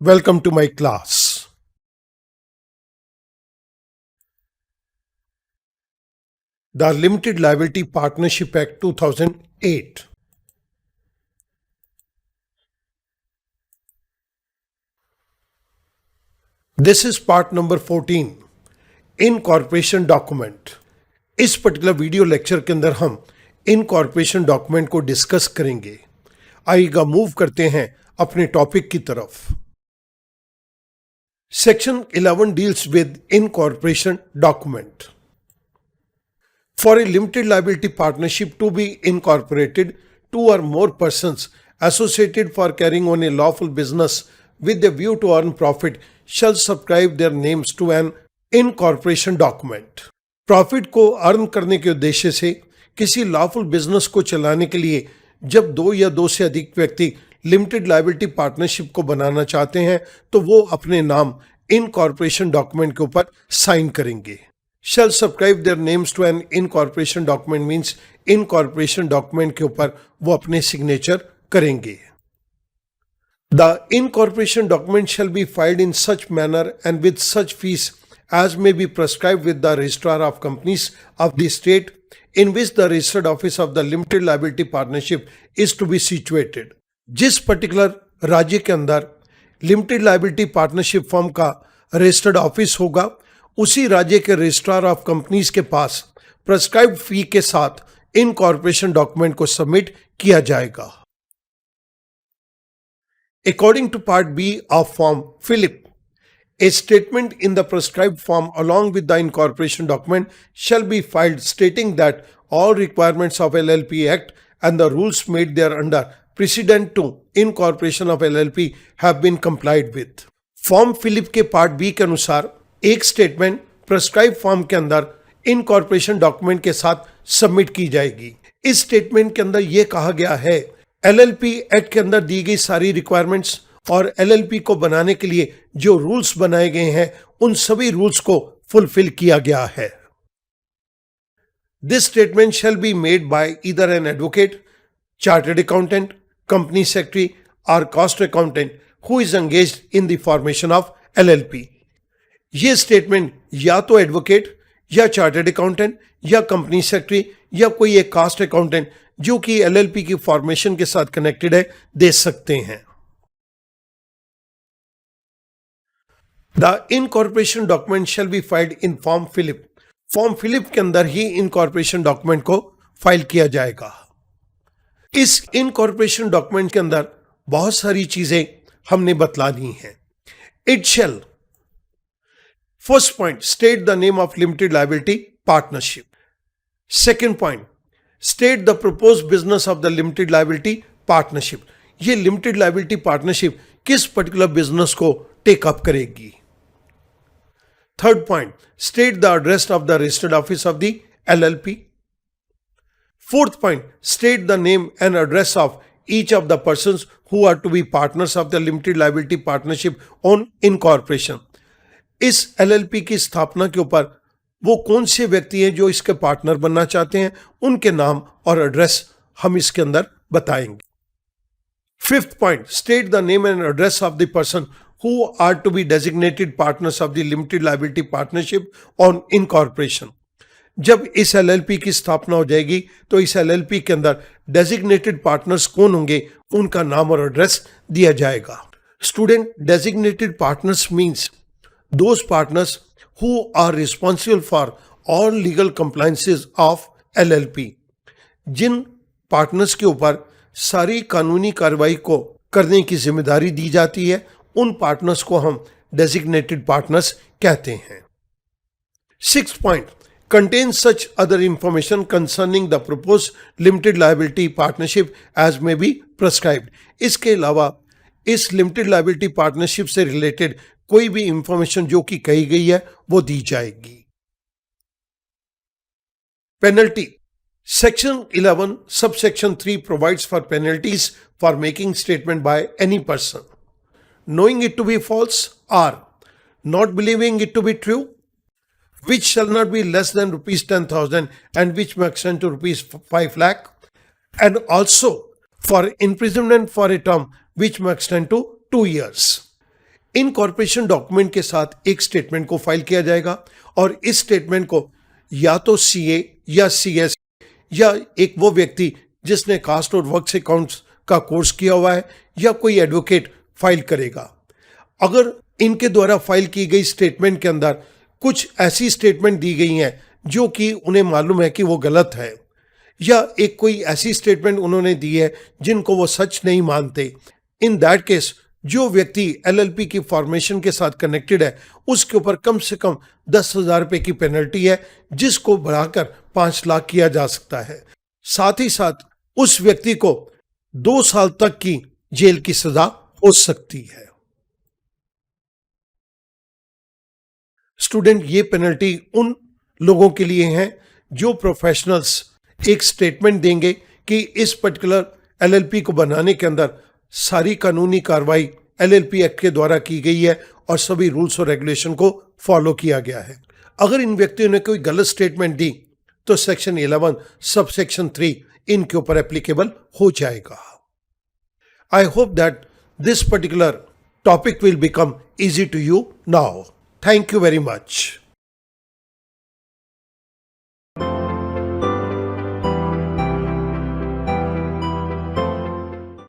Welcome to my class. The Limited Liability Partnership Act 2008. This is part number 14, incorporation document. इस particular video lecture के अंदर हम incorporation document को discuss करेंगे। आइएगा मूव करते हैं अपने टॉपिक की तरफ। Section 11 deals with incorporation document. For a limited liability partnership to be incorporated, two or more persons associated for carrying on a lawful business with a view to earn profit shall subscribe their names to an incorporation document. Profit को earn करने के उद्देश्य से किसी lawful business को चलाने के लिए जब दो या दो से अधिक व्यक्ति लिमिटेड लायबिलिटी पार्टनरशिप को बनाना चाहते हैं तो वो अपने नाम इनकॉर्पोरेशन डॉक्यूमेंट के ऊपर साइन करेंगे। Shall subscribe their names to an incorporation document means incorporation document के ऊपर वो अपने सिग्नेचर करेंगे। The incorporation document shall be filed in such manner and with such fees as may be prescribed with the registrar of companies of the state in which the registered office of the limited liability partnership is to be situated. जिस particular राज्य के अंदर limited liability partnership firm का registered office होगा उसी राज्य के registrar of companies के पास प्रेस्क्राइब्ड फी के साथ इनकॉर्पोरेशन डॉक्यूमेंट को सबमिट किया जाएगा। According to part B of form FiLLiP, a statement in the prescribed form along with the incorporation document shall be filed stating that all requirements of LLP Act and the rules made thereunder precedent to incorporation of LLP have been complied with. Form FiLLiP के part B के अनुसार एक statement prescribe form के अंदर incorporation document के साथ submit की जाएगी। इस स्टेटमेंट के अंदर यह कहा गया है LLP एक्ट के अंदर दी गई सारी रिक्वायरमेंट्स और LLP को बनाने के लिए जो रूल्स बनाए गए हैं उन सभी रूल्स को फुलफिल किया गया है। This statement shall be made by either an advocate, chartered accountant, company secretary और cost accountant who is engaged in the formation of LLP। ये स्टेटमेंट या तो एडवोकेट या चार्टर्ड अकाउंटेंट या कंपनी सेक्रेटरी या कोई एक कॉस्ट अकाउंटेंट जो कि LLP की फॉर्मेशन के साथ कनेक्टेड है दे सकते हैं। The incorporation document shall be filed in form Philip. Form FiLLiP के अंदर ही इनकॉर्पोरेशन डॉक्यूमेंट को फाइल किया जाएगा। इस इनकॉर्पोरेशन डॉक्यूमेंट के अंदर बहुत सारी चीजें हमने बतलानी हैं। It shall first point state the name of limited liability partnership. Second point state the propose business of the limited liability partnership. ये लिमिटेड लायबिलिटी पार्टनरशिप किस पर्टिकुलर बिजनेस को टेकअप करेगी। Third point, state the address of the registered office of the LLP. Fourth point, state the name and address of each of the persons who are to be partners of the limited liability partnership on incorporation. इस LLP की स्थापना के ऊपर वो कौन से व्यक्ति हैं जो इसके पार्टनर बनना चाहते हैं उनके नाम और एड्रेस हम इसके अंदर बताएंगे। Fifth point, state the name and address of the person who are to be designated partners of the limited liability partnership on incorporation. जब इस LLP की स्थापना हो जाएगी तो इस LLP के अंदर डेजिग्नेटेड पार्टनर्स कौन होंगे उनका नाम और एड्रेस दिया जाएगा। Student, designated partners means those partners who are responsible for all legal compliances of LLP। जिन पार्टनर्स के ऊपर सारी कानूनी कार्रवाई को करने की जिम्मेदारी दी जाती है उन पार्टनर्स को हम डेजिग्नेटेड पार्टनर्स कहते हैं। Sixth point contain such other information concerning the propose limited liability partnership as may be prescribed. इसके अलावा इस लिमिटेड लायबिलिटी पार्टनरशिप से रिलेटेड कोई भी इंफॉर्मेशन जो कि कही गई है वो दी जाएगी। Penalty Section 11 subsection 3 provides for penalties for making statement by any person knowing it to be false or not believing it to be true, which shall not be less than rupees 10,000 and which may extend to rupees 5 lakh, and also for imprisonment for a term which may extend to 2 years. Incorporation document के साथ एक statement को file किया जाएगा और इस statement को या तो सीए या सीएस या एक वो व्यक्ति जिसने कास्ट और वर्क्स अकाउंट्स का कोर्स किया हुआ है या कोई एडवोकेट फाइल करेगा। अगर इनके द्वारा फाइल की गई स्टेटमेंट के अंदर कुछ ऐसी स्टेटमेंट दी गई हैं जो कि उन्हें मालूम है कि वो गलत है या एक कोई ऐसी स्टेटमेंट उन्होंने दी है जिनको वो सच नहीं मानते, इन दैट केस जो व्यक्ति एलएलपी की फॉर्मेशन के साथ कनेक्टेड है उसके ऊपर कम से कम 10,000 रुपए की पेनल्टी है जिसको बढ़ाकर 5 लाख किया जा सकता है। साथ ही साथ उस व्यक्ति को 2 साल तक की जेल की सजा हो सकती है। स्टूडेंट, ये पेनल्टी उन लोगों के लिए है जो प्रोफेशनल्स एक स्टेटमेंट देंगे कि इस पर्टिकुलर एलएलपी को बनाने के अंदर सारी कानूनी कार्रवाई एलएलपी एक्ट के द्वारा की गई है और सभी रूल्स और रेगुलेशन को फॉलो किया गया है। अगर इन व्यक्तियों ने कोई गलत स्टेटमेंट दी तो सेक्शन 11 सब सेक्शन 3 इनके ऊपर एप्लीकेबल हो जाएगा। I hope that this particular topic will become easy to you now. Thank you very much.